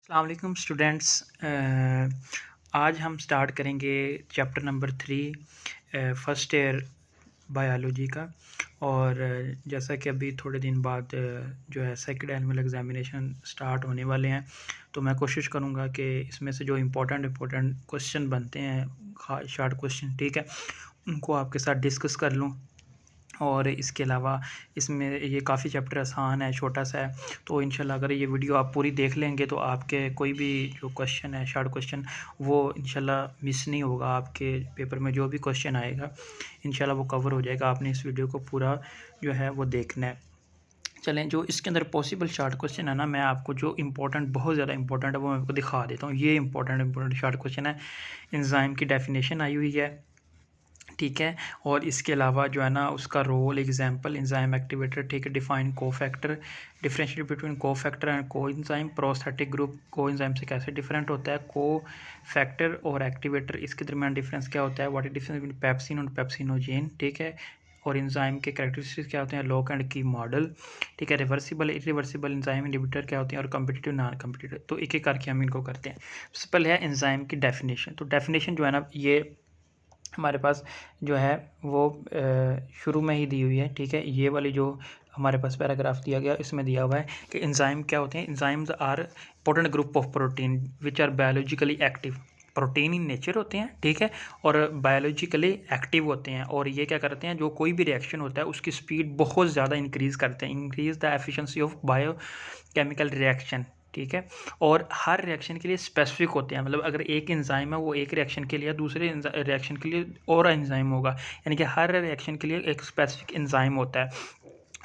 अस्सलाम वालेकुम स्टूडेंट्स। आज हम स्टार्ट करेंगे chapter number 3 first year biology का। और जैसा कि अभी थोड़े दिन बाद जो है सेकंड एनुअल एग्ज़ामिनेशन स्टार्ट होने वाले हैं, तो मैं कोशिश करूँगा कि इसमें से जो इम्पोर्टेंट क्वेश्चन बनते हैं, शॉर्ट क्वेश्चन, ठीक है, उनको आपके साथ डिस्कस कर लूँ। और इसके अलावा इसमें ये काफ़ी चैप्टर आसान है, छोटा सा है, तो इंशाल्लाह अगर ये वीडियो आप पूरी देख लेंगे तो आपके कोई भी जो क्वेश्चन है, शॉर्ट क्वेश्चन, वो इंशाल्लाह मिस नहीं होगा। आपके पेपर में जो भी क्वेश्चन आएगा इंशाल्लाह वो कवर हो जाएगा। आपने इस वीडियो को पूरा जो है वो देखना है। चलें, जो इसके अंदर पॉसिबल शॉर्ट क्वेश्चन है ना, मैं आपको जो इम्पोर्टेंट, बहुत ज़्यादा इंपॉर्टेंट है, वो मैं आपको दिखा देता हूँ। ये इंपॉर्टेंट शॉर्ट क्वेश्चन है। एंजाइम की डेफिनेशन आई हुई है, ठीक है, और इसके अलावा जो है ना उसका रोल, एग्जांपल, एंजाइम एक्टिवेटर, ठीक है, define cofactor, differentiate between cofactor and coenzyme, prosthetic group coenzyme से कैसे डिफरेंट होता है, कोफैक्टर और एक्टिवेटर, इसके दरमियान डिफरेंस क्या होता है, what is difference between pepsin और पेप्सिनोजेन, ठीक है, और एंजाइम के कैरेक्टरिस्टिक्स क्या होते हैं, लॉक एंड की मॉडल, ठीक है, रिवर्सिबल, इरिवर्सिबल एंजाइम इनहिबिटर क्या होते हैं, और कम्पिटिटिव, नॉन कम्पिटिटिव। तो एक एक करके हम इनको करते हैं। सबसे पहले है एंजाइम की डेफिनेशन। तो डेफिनेशन जो है ना, ये हमारे पास जो है वो शुरू में ही दी हुई है, ठीक है। ये वाली जो हमारे पास पैराग्राफ दिया गया, इसमें दिया हुआ है कि एंजाइम क्या होते हैं। Enzymes are important group of protein which are biologically active. Protein in nature होते हैं, ठीक है, और बायोलॉजिकली एक्टिव होते हैं। और ये क्या करते हैं, जो कोई भी रिएक्शन होता है उसकी स्पीड बहुत ज़्यादा इंक्रीज़ करते हैं, increase the efficiency of bio chemical reaction, ठीक है। और हर रिएक्शन के लिए स्पेसिफिक होते हैं, मतलब अगर एक एंजाइम है वो एक रिएक्शन के लिए, दूसरे रिएक्शन के लिए और एंजाइम होगा, यानी कि हर रिएक्शन के लिए एक स्पेसिफिक एंजाइम होता है।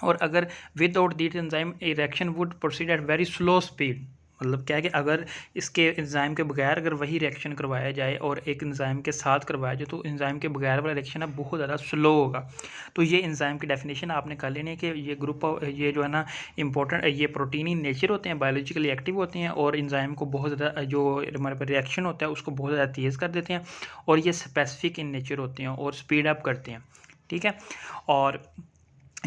और अगर without this enzyme a reaction would proceed at very slow speed, मतलब क्या है कि अगर इसके एंजाइम के बगैर अगर वही रिएक्शन करवाया जाए और एक एंजाइम के साथ करवाया जाए, तो एंजाइम के बगैर वाला रिएक्शन है बहुत ज़्यादा स्लो होगा। तो ये एंजाइम की डेफिनेशन आपने कर लेनी है कि ये ग्रुप ऑफ, ये जो है ना इंपॉर्टेंट, ये प्रोटीन इन नेचर होते हैं, बायोलॉजिकली एक्टिव होते हैं, और एंजाइम को बहुत ज़्यादा, जो हमारे पास रिएक्शन होता है उसको बहुत ज़्यादा तेज़ कर देते हैं, और ये स्पेसिफिक इन नेचर होते हैं और स्पीड अप करते हैं, ठीक है। और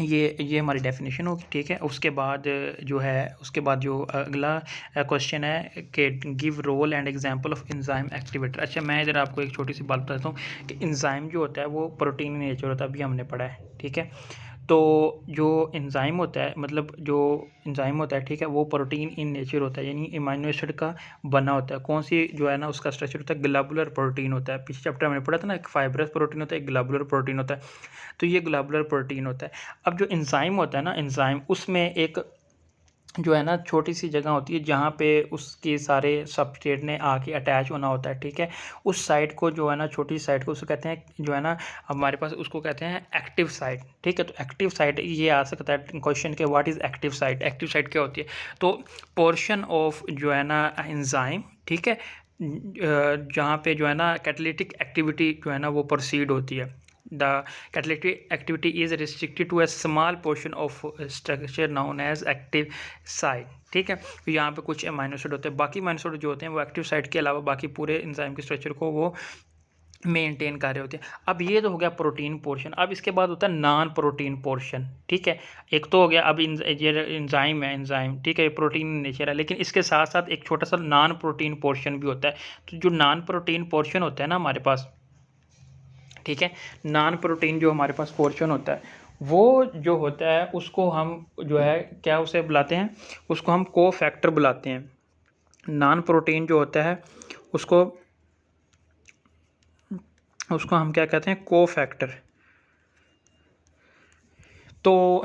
ये हमारी डेफिनेशन होगी, ठीक है। उसके बाद जो है, उसके बाद जो अगला क्वेश्चन है कि give role and example of enzyme activator. अच्छा, मैं इधर आपको एक छोटी सी बात बताता हूँ कि एंजाइम जो होता है वो प्रोटीन इन नेचर होता है, अभी हमने पढ़ा है, ठीक है। तो जो एंजाइम होता है, मतलब जो एंजाइम होता है, ठीक है, वो प्रोटीन इन नेचर होता है, यानी अमीनो एसिड का बना होता है। कौन सी जो है ना उसका स्ट्रक्चर होता है, ग्लोबुलर प्रोटीन होता है। पिछले चैप्टर में पढ़ा था ना, एक फाइब्रस प्रोटीन होता है, एक ग्लोबुलर प्रोटीन होता है। तो ये ग्लोबुलर प्रोटीन होता है। अब जो एंजाइम होता है ना, एंजाइम, उसमें एक जो है ना छोटी सी जगह होती है जहाँ पे उसके सारे सबस्ट्रेट ने आके अटैच होना होता है, ठीक है। उस साइट को जो है ना, छोटी साइट को, उसको कहते हैं जो है ना हमारे पास, उसको कहते हैं एक्टिव साइट, ठीक है। तो एक्टिव साइट ये आ सकता है क्वेश्चन के, what is active site. Active site क्या होती है, तो पोर्शन ऑफ जो है ना एंजाइम, ठीक है, जहाँ पे जो है ना कैटालिटिक एक्टिविटी जो है ना वो प्रोसीड होती है। The catalytic activity is restricted to a small portion of structure known as active site, ठीक है। तो यहाँ पे कुछ अमीनो एसिड होते हैं, बाकी अमीनो एसिड जो होते हैं वो एक्टिव साइट के अलावा बाकी पूरे एंजाइम के स्ट्रक्चर को वो मेंटेन कर रहे होते हैं। अब ये तो हो गया प्रोटीन पोर्शन। अब इसके बाद होता है नॉन प्रोटीन पोर्शन, ठीक है। एक तो हो गया, अब ये एंजाइम है, एंजाइम, ठीक है, प्रोटीन नेचर है, लेकिन इसके साथ साथ एक छोटा सा नॉन प्रोटीन पोर्शन भी होता है। तो जो नॉन प्रोटीन पोर्शन होता है ना हमारे पास, ठीक है, नॉन प्रोटीन जो हमारे पास पोर्शन होता है, वो जो होता है उसको हम जो है क्या उसे बुलाते हैं, उसको हम कोफैक्टर बुलाते हैं। नॉन प्रोटीन जो होता है उसको उसको हम क्या कहते हैं, कोफैक्टर। तो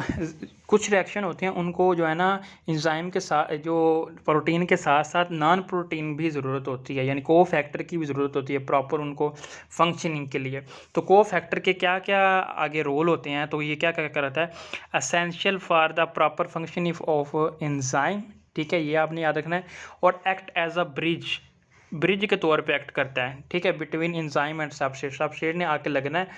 कुछ रिएक्शन होते हैं उनको जो है ना एंजाइम के साथ, जो प्रोटीन के साथ साथ नॉन प्रोटीन भी ज़रूरत होती है, यानी को फैक्टर की भी ज़रूरत होती है प्रॉपर उनको फंक्शनिंग के लिए। तो को फैक्टर के क्या क्या आगे रोल होते हैं, तो ये क्या क्या करता है, essential for the proper functioning of enzyme, ठीक है, ये आपने याद रखना है। और एक्ट एज अ ब्रिज के तौर पे एक्ट करता है, ठीक है, between enzyme and substrate. Substrate ने आके लगना है,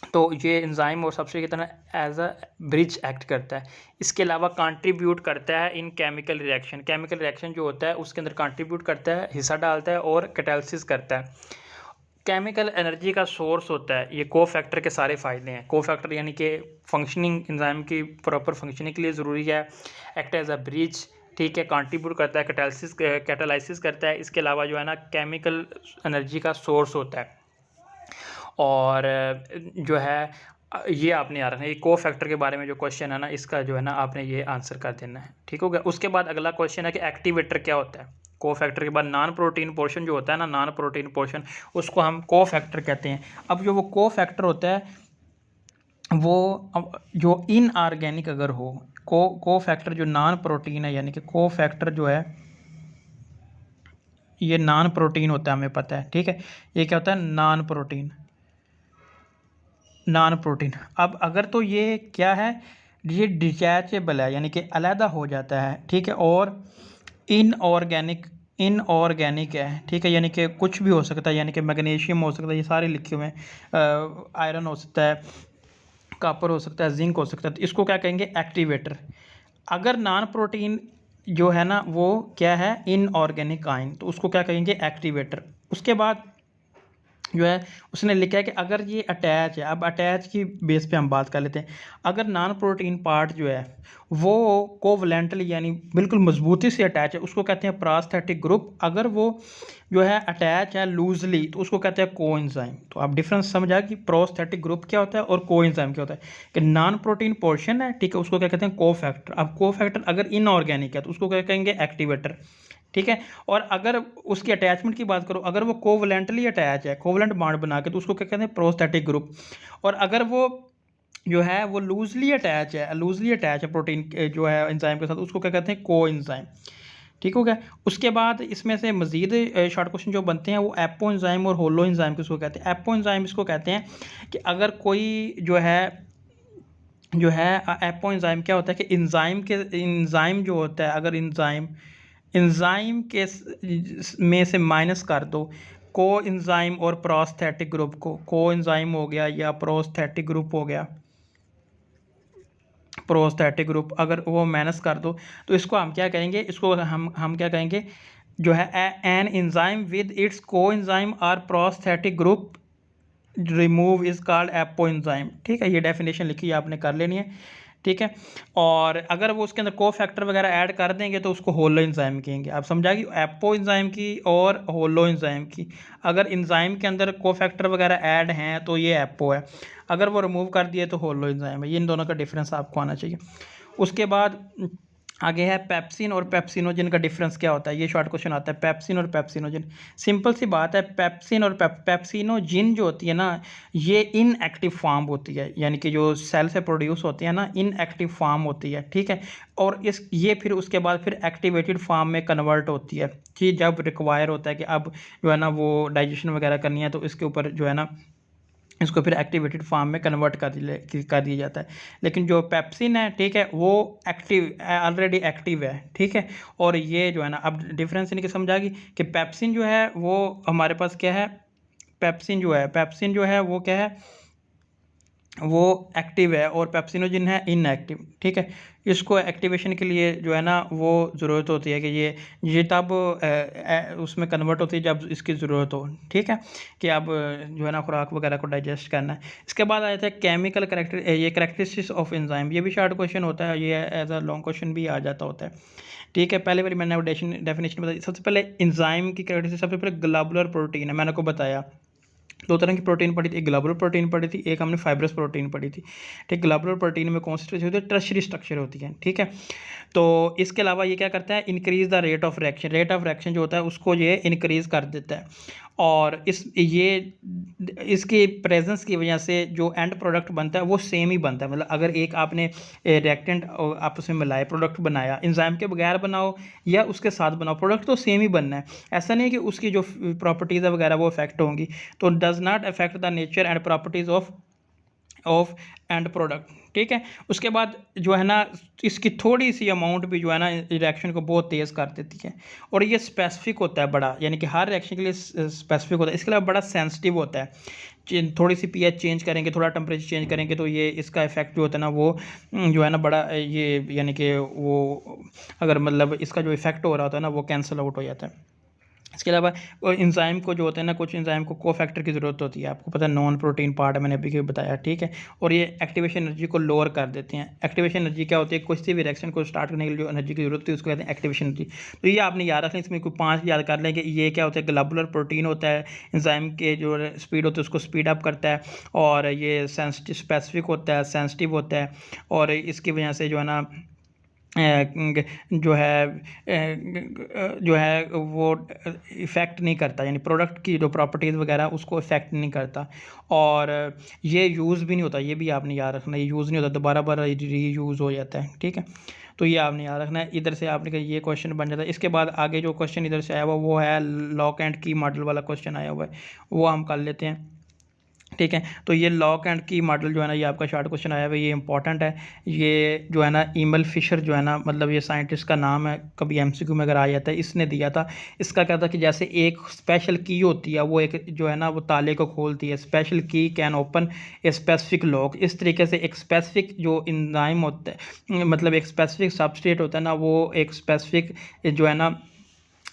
तो ये एंजाइम और सबस्ट्रेट की तरह एज अ ब्रिज एक्ट करता है। इसके अलावा कंट्रीब्यूट करता है इन केमिकल रिएक्शन। केमिकल रिएक्शन जो होता है उसके अंदर कंट्रीब्यूट करता है, हिस्सा डालता है और कैटालिसिस करता है। केमिकल एनर्जी का सोर्स होता है। ये कोफैक्टर के सारे फ़ायदे हैं। कोफैक्टर यानी कि फंक्शनिंग, एंजाइम की प्रॉपर फंक्शनिंग के लिए ज़रूरी है। एक्ट एज अ ब्रिज, ठीक है, कंट्रीब्यूट करता है, कैटालाइसिस करता है। इसके अलावा जो है ना केमिकल एनर्जी का सोर्स होता है। और जो है ये आपने यार ये को फैक्टर के बारे में जो क्वेश्चन है ना, इसका जो है ना आपने ये आंसर कर देना है। ठीक हो गया। उसके बाद अगला क्वेश्चन है कि एक्टिवेटर क्या होता है। को फैक्टर के बाद नॉन प्रोटीन पोर्शन जो होता है ना, नॉन प्रोटीन पोर्शन, उसको हम को फैक्टर कहते हैं। अब जो वो को फैक्टर होता है वो जो इनऑर्गेनिक अगर हो, को फैक्टर जो नॉन प्रोटीन है, यानी कि को फैक्टर जो है ये नॉन प्रोटीन होता है, हमें पता है। ठीक है, ये क्या होता है, नॉन प्रोटीन। अब अगर तो ये क्या है, ये डिटैचेबल है, यानी कि अलहदा हो जाता है। ठीक है, और इनऑर्गेनिक है। ठीक है, यानी कि कुछ भी हो सकता है, यानी कि मैग्नीशियम हो सकता है, ये सारे लिखे हुए हैं, आयरन हो सकता है, कॉपर हो सकता है, जिंक हो सकता है। तो इसको क्या कहेंगे, एक्टिवेटर। अगर नॉन प्रोटीन जो है ना वो क्या है, इनऑर्गेनिक आयन, तो उसको क्या कहेंगे, एक्टिवेटर। उसके बाद जो है उसने लिखा है कि अगर ये अटैच है, अब अटैच की बेस पे हम बात कर लेते हैं। अगर नॉन प्रोटीन पार्ट जो है वो कोवलेंटली यानी बिल्कुल मजबूती से अटैच है, उसको कहते हैं प्रोस्थेटिक ग्रुप। अगर वो जो है अटैच है लूजली, तो उसको कहते हैं कोएंजाइम। तो आप डिफरेंस समझा कि प्रोस्थेटिक ग्रुप क्या होता है और कोएंजाइम क्या होता है। कि नॉन प्रोटीन पोर्शन है, ठीक है, उसको क्या कहते हैं, कोफैक्टर। अब कोफैक्टर अगर इनऑर्गेनिक है तो उसको क्या कहेंगे, एक्टिवेटर। ठीक है, और अगर उसकी अटैचमेंट की बात करो, अगर वो कोवलेंटली अटैच है, कोवलेंट बॉन्ड बना के, तो उसको क्या कहते हैं, प्रोस्थेटिक ग्रुप। और अगर वो जो है वो लूजली अटैच है प्रोटीन जो है एंजाइम के साथ, उसको क्या कहते हैं, को एंजाइम। ठीक हो गया। उसके बाद इसमें से मजीद शॉर्ट क्वेश्चन जो बनते हैं वो एपो एंजाइम और होलो एंजाइम किसको कहते हैं। एपो एंजाइम इसको कहते हैं कि अगर कोई जो है एपो एंजाइम क्या होता है कि एंजाइम जो होता है, अगर एंजाइम के में से माइनस कर दो को एंजाइम और प्रोस्थेटिक ग्रुप को एंजाइम हो गया या प्रोस्थेटिक ग्रुप हो गया, प्रोस्थेटिक ग्रुप अगर वो माइनस कर दो, तो इसको हम क्या कहेंगे, इसको हम क्या कहेंगे, जो है एन एंजाइम विद इट्स को एंजाइम और prosthetic group remove is called apo enzyme. ठीक है, ये डेफिनेशन लिखी है, आपने कर लेनी है। ठीक है, और अगर वो उसके अंदर को फैक्टर वगैरह ऐड कर देंगे तो उसको होलो एंजाइम कहेंगे। आप समझाएगी एपो एंजाइम की और होलो एंजाइम की। अगर एंजाइम के अंदर को फैक्टर वगैरह ऐड हैं तो ये एपो है, अगर वो रिमूव कर दिए तो होलो एंजाइम है। ये इन दोनों का डिफरेंस आपको आना चाहिए। उसके बाद आगे है पेप्सिन और पेप्सिनोजन का डिफरेंस क्या होता है। ये शॉर्ट क्वेश्चन आता है, पेप्सिन और पेप्सिनोजन। सिंपल सी बात है, पेप्सिन और पेप्सिनोजिन जो होती है ना, ये इनएक्टिव फॉर्म होती है, यानी कि जो सेल से प्रोड्यूस होती है ना, इनएक्टिव फॉर्म होती है। ठीक है, और ये फिर उसके बाद फिर एक्टिवेटेड फॉर्म में कन्वर्ट होती है कि जब रिक्वायर होता है कि अब जो है ना वो डाइजेशन वगैरह करनी है, तो इसके ऊपर जो है ना इसको फिर एक्टिवेटेड फॉर्म में कन्वर्ट कर दिया जाता है। लेकिन जो पेप्सिन है, ठीक है, वो ऑलरेडी एक्टिव है। ठीक है, और ये जो है ना, अब डिफरेंस इनकी समझाएगी कि पेप्सिन जो है वो हमारे पास क्या है, पेप्सिन जो है वो क्या है, वो एक्टिव है, और पेप्सिनोजिन है इनएक्टिव। ठीक है, इसको एक्टिवेशन के लिए जो है ना वो ज़रूरत होती है कि ये तब उसमें कन्वर्ट होती है जब इसकी ज़रूरत हो। ठीक है, कि अब जो है ना खुराक वगैरह को डाइजेस्ट करना है। इसके बाद आ जाता है केमिकल करेक्टरिस्टिक्स ऑफ एंजाइम। ये भी शॉर्ट क्वेश्चन होता है, ये एज अ लॉन्ग क्वेश्चन भी आ जाता होता है। ठीक है, पहले बारी मैंने डेफिनेशन बताई। सबसे पहले एंजाइम की करेक्टरिस्टिक्स, सबसे पहले ग्लोबुलर प्रोटीन है, मैंने को बताया। दो तरह की प्रोटीन पढ़ी थी, एक ग्लोबुलर प्रोटीन पढ़ी थी, एक हमने फाइब्रस प्रोटीन पढ़ी थी। ठीक, ग्लोबुलर प्रोटीन में कौन सी स्ट्रक्चर होती है, टर्शरी स्ट्रक्चर होती है। ठीक है, तो इसके अलावा ये क्या करता है, increase the rate of reaction जो होता है उसको ये इंक्रीज कर देता है। और इसकी प्रेजेंस की वजह से जो एंड प्रोडक्ट बनता है वो सेम ही बनता है। मतलब अगर एक आपने रिएक्टेंट आपस में मिलाए, प्रोडक्ट बनाया, एंजाइम के बगैर बनाओ या उसके साथ बनाओ, प्रोडक्ट तो सेम ही बनना है। ऐसा नहीं कि उसकी जो प्रॉपर्टीज़ है वगैरह वो अफेक्ट होंगी। तो does not affect the nature and properties of and product. ठीक है, उसके बाद जो है ना इसकी थोड़ी सी अमाउंट भी जो है ना रिएक्शन को बहुत तेज़ कर देती है। और ये स्पेसिफिक होता है बड़ा, यानी कि हर रिएक्शन के लिए स्पेसिफिक होता है। इसके अलावा बड़ा सेंसिटिव होता है। थोड़ी सी पीएच चेंज करेंगे, थोड़ा टेम्परेचर चेंज करेंगे, तो ये इसका इफेक्ट जो होता है ना वो जो है ना बड़ा ये, यानी कि वो अगर मतलब इसका जो इफेक्ट हो रहा होता है ना वो कैंसिल आउट हो जाता है। इसके अलावा एंजाइम को जो होता है ना, कुछ एंजाइम को कोफैक्टर की ज़रूरत होती है, आपको पता है नॉन प्रोटीन पार्ट है, मैंने अभी भी बताया, ठीक है। और ये एक्टिवेशन एनर्जी को लोअर कर देते हैं। एक्टिवेशन एनर्जी क्या होती है, किसी भी रिएक्शन को स्टार्ट करने के लिए जो एनर्जी की जरूरत होती है उसको कहते हैं एक्टिवेशन एनर्जी। तो ये आपने याद रखना, इसमें कोई 5 याद कर लें कि ये क्या होता है, ग्लोबुलर प्रोटीन होता है, एंजाइम के जो स्पीड होती है उसको स्पीड अप करता है, और ये सेंसिटिव स्पेसिफिक होता है, सेंसिटिव होता है, और इसकी वजह से जो है ना जो है वो इफ़ेक्ट नहीं करता, यानी प्रोडक्ट की जो प्रॉपर्टीज़ वगैरह उसको इफ़ेक्ट नहीं करता। और ये यूज़ भी नहीं होता, ये भी आपने याद रखना, ये यूज़ नहीं होता, दोबारा बार रीयूज़ हो जाता है, ठीक है। तो ये आपने याद रखना है। इधर से आपने कहा ये क्वेश्चन बन जाता है। इसके बाद आगे जो क्वेश्चन इधर से आया हुआ वो है लॉक एंड की मॉडल वाला क्वेश्चन आया हुआ है, वो हम कर लेते हैं, ठीक है। तो ये लॉक एंड की मॉडल जो है ना, ये आपका शॉर्ट क्वेश्चन आया हुआ है, ये इंपॉर्टेंट है। ये जो है ना ईमल फिशर जो है ना, मतलब ये साइंटिस्ट का नाम है, कभी एमसीक्यू में अगर आ जाता है, इसने दिया था। इसका क्या था कि जैसे एक स्पेशल की होती है, वो एक जो है ना वो ताले को खोलती है, स्पेशल की can open a specific lock. इस तरीके से एक स्पेसिफिक जो एंजाइम होता है, मतलब एक स्पेसिफिक सबस्ट्रेट होता है ना, वो एक स्पेसिफिक जो है ना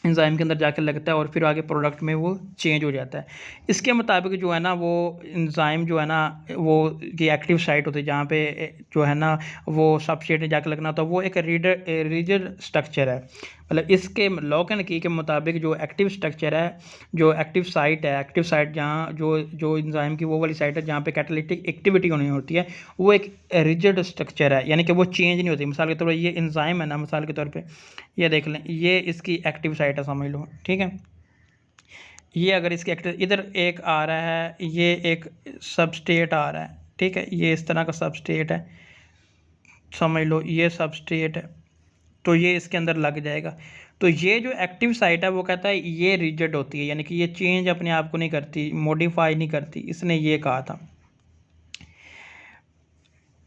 एंजाइम के अंदर जाकर लगता है और फिर आगे प्रोडक्ट में वो चेंज हो जाता है। इसके मुताबिक जो है ना वो एंजाइम जो है ना वो की एक्टिव साइट होती है, जहाँ पे जो है ना वो सबस्ट्रेट में जाकर लगना होता है, वो एक रिजिड स्ट्रक्चर है। मतलब इसके लॉक एंड की के मुताबिक जो एक्टिव स्ट्रक्चर है, जो एक्टिव साइट जहाँ जो एंजाइम की वो वाली साइट है जहाँ पे कैटालिटिक एक्टिविटी होनी होती है, वो एक रिजिड स्ट्रक्चर है, यानी कि वो चेंज नहीं होती। मिसाल के तौर पर ये एंजाइम है ना, मिसाल के तौर पे ये देख लें, ये इसकी एक्टिव साइट है समझ लो, ठीक है। ये अगर इसकी एक्टिव इधर एक आ रहा है, ये एक सबस्ट्रेट आ रहा है, ठीक है, ये इस तरह का सबस्ट्रेट है, समझ लो ये सबस्ट्रेट है, तो ये इसके अंदर लग जाएगा। तो ये जो एक्टिव साइट है वो कहता है ये रिजिड होती है, यानी कि ये चेंज अपने आप को नहीं करती, मॉडिफाई नहीं करती, इसने ये कहा था।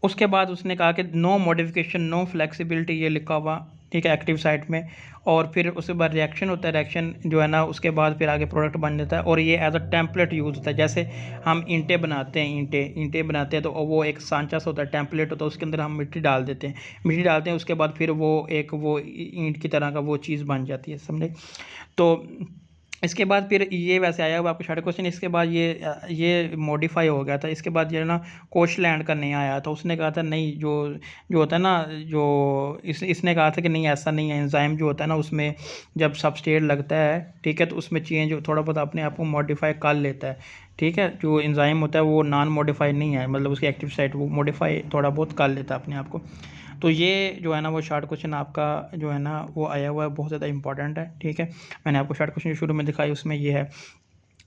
उसके बाद उसने कहा कि नो मॉडिफिकेशन नो फ्लेक्सिबिलिटी, ये लिखा हुआ, ठीक है, एक्टिव साइट में। और फिर उसके बाद रिएक्शन होता है, रिएक्शन जो है ना उसके बाद फिर आगे प्रोडक्ट बन जाता है, और ये एज अ टेम्पलेट यूज़ होता है। जैसे हम ईंटें बनाते हैं, ईंटें बनाते हैं तो वो एक सांचा सा होता है, टेम्पलेट होता है, उसके अंदर हम मिट्टी डाल देते हैं, उसके बाद फिर वो एक वो ईंट की तरह का वो चीज़ बन जाती है, समझे। तो इसके बाद फिर ये वैसे आया हुआ आपको शॉर्ट क्वेश्चन। इसके बाद ये मॉडिफाई हो गया था। इसके बाद जो है ना कोचलैंड का नया आया था, उसने कहा था नहीं, जो जो होता है ना, जो इसने कहा था कि नहीं ऐसा नहीं है, एंजाइम जो होता है ना उसमें जब सबस्ट्रेट लगता है, ठीक है, तो उसमें चेंज थोड़ा बहुत अपने आप को मॉडिफाई कर लेता है, ठीक है। जो एंजाइम होता है वो नॉन मॉडिफाई नहीं है, मतलब उसकी एक्टिव साइट वो मॉडिफाई थोड़ा बहुत कर लेता है अपने आप को। तो ये जो है ना वो शॉर्ट क्वेश्चन आपका जो है ना वो आया हुआ है, बहुत ज़्यादा इंपॉर्टेंट है, ठीक है। मैंने आपको शॉर्ट क्वेश्चन शुरू में दिखाई उसमें ये है।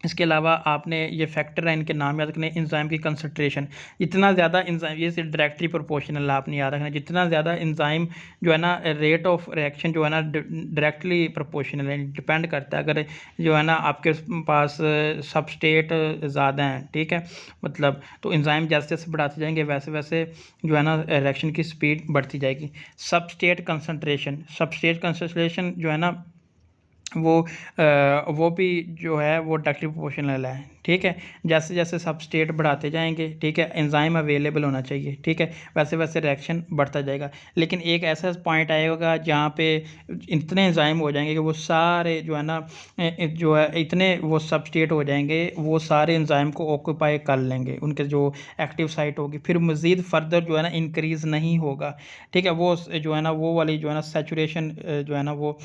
इसके अलावा आपने ये फैक्टर है, इनके नाम याद रखने, एंजाइम की कंसंट्रेशन, जितना ज़्यादा एंजाइम, ये सिर्फ डायरेक्टली प्रोपोर्शनल आपने याद रखना, जितना ज़्यादा एंजाइम जो है ना रेट ऑफ रिएक्शन जो है ना डायरेक्टली प्रोपोर्शनल है, डिपेंड करता है। अगर जो है ना आपके पास सबस्ट्रेट ज़्यादा हैं, ठीक है, मतलब तो एंजाइम जैसे जैसे बढ़ाते जाएंगे वैसे वैसे जो है ना रिएक्शन की स्पीड बढ़ती जाएगी। सबस्ट्रेट कंसंट्रेशन जो है ना वो भी जो है वो डायरेक्टली प्रोपोर्शनल है, ठीक है। जैसे जैसे सबस्ट्रेट बढ़ाते जाएंगे, ठीक है, एंजाइम अवेलेबल होना चाहिए, ठीक है, वैसे वैसे रिएक्शन बढ़ता जाएगा। लेकिन एक ऐसा पॉइंट आएगा जहाँ पे इतने एंजाइम हो जाएंगे कि वो सारे जो है ना जो है इतने वो सबस्ट्रेट हो जाएंगे, वो सारे एंजाइम को ऑक्यूपाई कर लेंगे, उनके जो एक्टिव साइट होगी, फिर मज़ीद फर्दर जो है ना इंक्रीज़ नहीं होगा, ठीक है। वो जो है ना वो वाली जो है ना सैचुरेशन जो है ना वो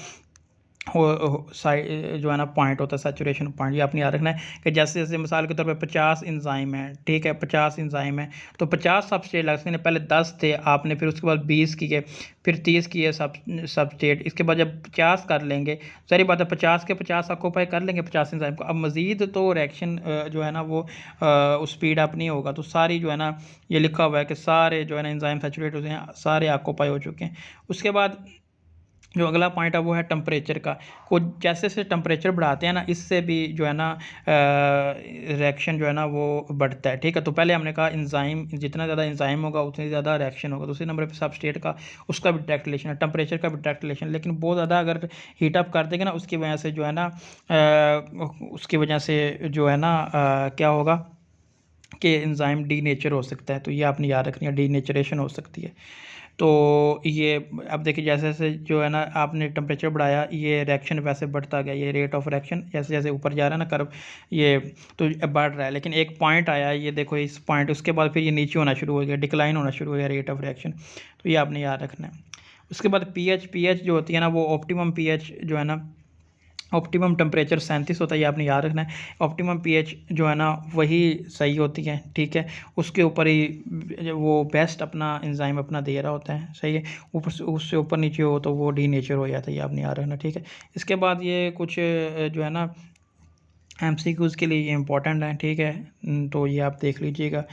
साइड जो है ना पॉइंट होता है, सैचुरेशन पॉइंट, ये आपने याद रखना है कि जैसे जैसे मिसाल के तौर पे 50 एंजाइम है, ठीक है, 50 एंजाइम है, तो 50 सबस्ट्रेट लग सकते हैं। पहले 10 थे आपने, फिर उसके बाद 20 किए, फिर 30 किए सबस्ट्रेट। इसके बाद जब 50 कर लेंगे, सारी बात है 50 के 50 ऑक्यूपाई कर लेंगे 50 एंजाइम को, अब मज़ीद तो रिएक्शन जो है ना वो स्पीड अप नहीं होगा। तो सारी जो है ना ये लिखा हुआ है कि सारे जो है ना एंजाइम सैचुरेट होते हैं, सारे ऑक्यूपाई हो चुके हैं। उसके बाद जो अगला पॉइंट है वो है टेम्परेचर का। को जैसे जैसे टेम्परेचर बढ़ाते हैं ना, इससे भी जो है ना रिएक्शन जो है ना वो बढ़ता है, ठीक है। तो पहले हमने कहा एंजाइम, जितना ज़्यादा एंजाइम होगा उतनी ज़्यादा रिएक्शन होगा। दूसरे नंबर पे सबस्ट्रेट का, उसका भी डायरेक्ट रिलेशन है, टेम्परेचर का भी डायरेक्ट रिलेशन। लेकिन बहुत ज़्यादा अगर हीटअप कर देंगे ना, उसकी वजह से जो है ना उसकी वजह से जो है ना क्या होगा कि एंजाइम डी नेचर हो सकता है। तो ये आपने याद रखनी है, डी नेचरेशन हो सकती है। तो ये अब देखिए जैसे जैसे जो है ना आपने टेम्परेचर बढ़ाया, ये रिएक्शन वैसे बढ़ता गया, ये रेट ऑफ रिएक्शन जैसे जैसे ऊपर जा रहा है ना कर्व, ये तो बढ़ रहा है। लेकिन एक पॉइंट आया, ये देखो इस पॉइंट, उसके बाद फिर ये नीचे होना शुरू हो गया, डिक्लाइन होना शुरू हो गया रेट ऑफ रिएक्शन। तो ये आपने याद रखना है। उसके बाद पीएच जो होती है ना, वो ऑप्टिमम पीएच जो है ना, ऑप्टिमम टेम्परेचर 37 होता है, ये आपने याद रखना है। ऑप्टिमम पीएच जो है ना वही सही होती है, ठीक है। उसके ऊपर ही वो बेस्ट अपना एंजाइम अपना दे रहा होता है, सही है। ऊपर से उससे ऊपर नीचे हो तो वो डीनेचर हो जाता है, ये आपने याद रखना, ठीक है। इसके बाद ये कुछ जो है ना एमसीक्यूज़ के लिए ये इंपॉर्टेंट है, ठीक है। तो ये आप देख लीजिएगा।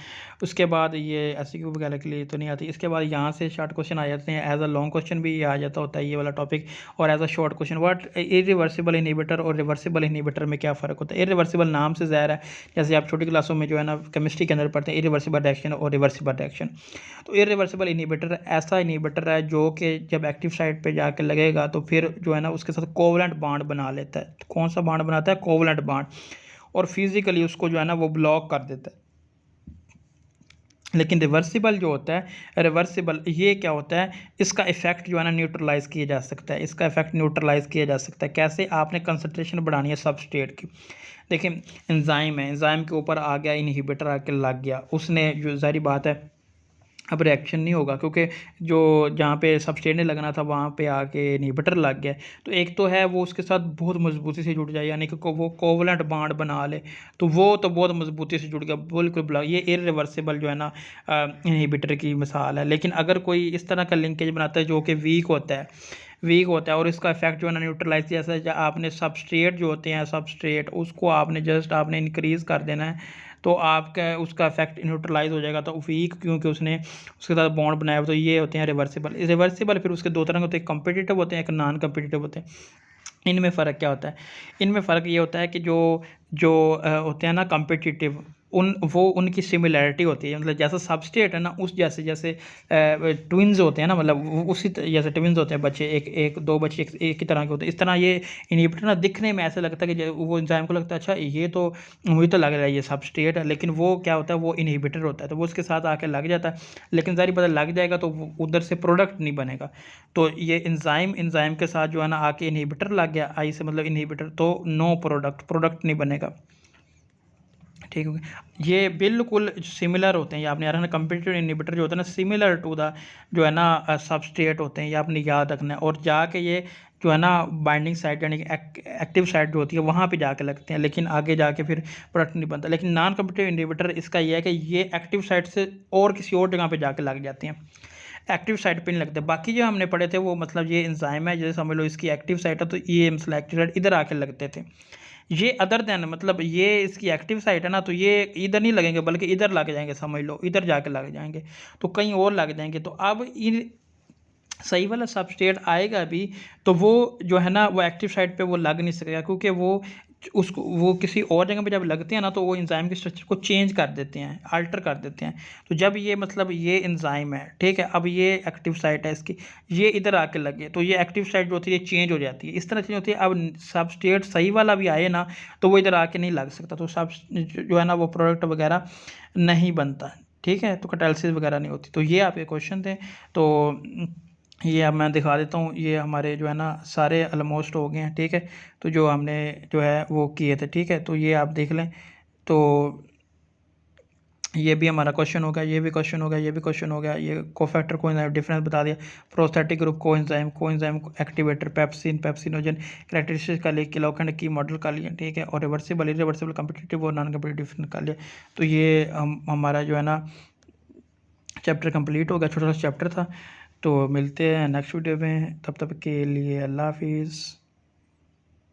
उसके बाद ये एमसीक्यू वगैरह के लिए तो नहीं आती। इसके बाद यहाँ से शॉर्ट क्वेश्चन आ जाते हैं, एज अ लॉन्ग क्वेश्चन भी ये आ जाता होता है ये वाला टॉपिक, और as a short question what irreversible inhibitor और रिवर्सिबल इनहिबिटर में क्या फ़र्क होता है। इरिवर्सिबल नाम से ज़ाहिर है, जैसे आप छोटी क्लासों में जो है ना केमिस्ट्री के अंदर पढ़ते हैं इरिवर्सिबल रिएक्शन और रिवर्सिबल रिएक्शन। तो इरिवर्सिबल इनहिबिटर ऐसा इनहिबिटर है जो कि जब एक्टिव साइट पे जाके लगेगा तो फिर जो है ना उसके साथ कोवलेंट बॉन्ड बना लेता है। कौन सा बॉन्ड बनाता है? कोवलेंट बॉन्ड, और फिजिकली उसको जो है ना वो ब्लॉक कर देता है। लेकिन रिवर्सिबल जो होता है, रिवर्सिबल ये क्या होता है, इसका इफेक्ट जो है ना न्यूट्रलाइज किया जा सकता है। इसका इफेक्ट न्यूट्रलाइज किया जा सकता है कैसे? आपने कंसंट्रेशन बढ़ानी है सबस्ट्रेट की। देखिए एंजाइम है, एंजाइम के ऊपर आ गया इनहिबिटर, आके लग गया, उसने जो जाहिर बात है अब रिएक्शन नहीं होगा, क्योंकि जो जहाँ पे सबस्ट्रेट ने लगना था वहाँ पे आके इनहिबिटर लग गया। तो एक तो है वो उसके साथ बहुत मजबूती से जुड़ जाए, यानी कि वो कोवलेंट बॉन्ड बना ले, तो वो तो बहुत मजबूती से जुड़ गया, बिल्कुल ब्लॉक। ये इररिवर्सिबल जो है ना इनहिबिटर की मिसाल है। लेकिन अगर कोई इस तरह का लिंकेज बनाता है जो कि वीक होता है और इसका इफेक्ट जो है ना न्यूट्रलाइज, जैसे आपने सबस्ट्रेट जो होते हैं, सबस्ट्रेट उसको आपने जस्ट आपने इंक्रीज़ कर देना है, तो आपका उसका इफेक्ट न्यूट्रलाइज हो जाएगा। तो वीक क्योंकि उसने उसके साथ बॉन्ड बनाया हुआ, तो ये होते हैं रिवर्सिबल फिर उसके दो तरह के होते हैं, कंपिटिटिव होते हैं, एक नॉन कंपिटिटिव होते हैं। इनमें फ़र्क क्या होता है? इनमें फ़र्क ये होता है कि जो जो होते हैं ना कम्पिटिटिव, उनकी सिमिलैरिटी होती है, मतलब जैसा सबस्ट्रेट है ना उस जैसे जैसे ट्विन्स होते हैं ना, मतलब उसी जैसे ट्विन्स होते हैं बच्चे, एक दो बच्चे एक ही तरह के होते हैं। इस तरह ये इनहिबिटर ना दिखने में ऐसा लगता है कि वो एंजाइम को लगता है अच्छा ये तो मुझे तो लग रहा है ये सबस्ट्रेट है, लेकिन वो क्या होता है, वो इनहिबिटर होता है। तो वो उसके साथ आके लग जाता है, लेकिन ज़ाहिर पता लग जाएगा तो उधर से प्रोडक्ट नहीं बनेगा। तो ये एंजाइम के साथ जो है ना आके इनहिबिटर लग गया, आई से मतलब इनहिबिटर, तो नो प्रोडक्ट नहीं बनेगा, ठीक है। ये बिल्कुल सिमिलर होते हैं, ये आपने यार ना कंपिटिटिव इनहिबिटर जो होता है ना सिमिलर टू द जो है ना सबस्ट्रेट होते हैं, ये आपने याद रखना है। और जाके ये जो है ना बाइंडिंग साइट यानी कि एक्टिव साइट जो होती है वहाँ पे जाके लगते हैं, लेकिन आगे जाके फिर प्रोडक्ट नहीं बनता। लेकिन नॉन कंपिटिटिव इनहिबिटर इसका ये है कि ये एक्टिव साइट से और किसी और जगह पे जाके लग जाते हैं, एक्टिव साइट पे नहीं लगते। बाकी जो हमने पढ़े थे वो मतलब ये एंजाइम है, जैसे समझ लो इसकी एक्टिव साइट है तो ये एक्टिव साइट इधर आके लगते थे। ये अदर देन मतलब ये इसकी एक्टिव साइट है ना, तो ये इधर नहीं लगेंगे बल्कि इधर लग जाएंगे, समझ लो इधर जाके लग जाएंगे, तो कहीं और लग जाएंगे। तो अब इन सही वाला सबस्ट्रेट आएगा भी तो वो जो है ना वो एक्टिव साइट पे वो लग नहीं सकेगा, क्योंकि वो किसी और जगह पे जब लगते हैं ना तो वो एंजाइम के स्ट्रक्चर को चेंज कर देते हैं, अल्टर कर देते हैं। तो जब ये मतलब ये एंजाइम है, ठीक है, अब ये एक्टिव साइट है इसकी, ये इधर आके लगे तो ये एक्टिव साइट जो होती है चेंज हो जाती है, इस तरह चेंज होती है। अब सबस्ट्रेट सही वाला भी आए ना तो वो इधर आके नहीं लग सकता, तो सब जो है ना वो प्रोडक्ट वगैरह नहीं बनता, ठीक है, तो कैटालिसिस वगैरह नहीं होती। तो ये आपके क्वेश्चन थे। तो ये अब मैं दिखा देता हूँ, ये हमारे जो है ना सारे ऑलमोस्ट हो गए हैं, ठीक है। तो जो हमने जो है वो किए थे, ठीक है, तो ये आप देख लें। तो ये भी हमारा क्वेश्चन हो गया, ये भी क्वेश्चन हो गया, ये भी क्वेश्चन हो गया। ये कोफैक्टर कोएंजाइम डिफरेंस बता दिया, prosthetic group coenzyme activator, pepsinogen characteristics का लिया, किलोकंड की मॉडल का लिया, ठीक है, और रिवर्सिबल कम्पिटिटिव और नॉन कम्पिटिटिव का लिया। तो ये हमारा जो है ना चैप्टर कंप्लीट हो गया, छोटा सा चैप्टर था। तो मिलते हैं नेक्स्ट वीडियो में, तब तक के लिए अल्लाह हाफिज़।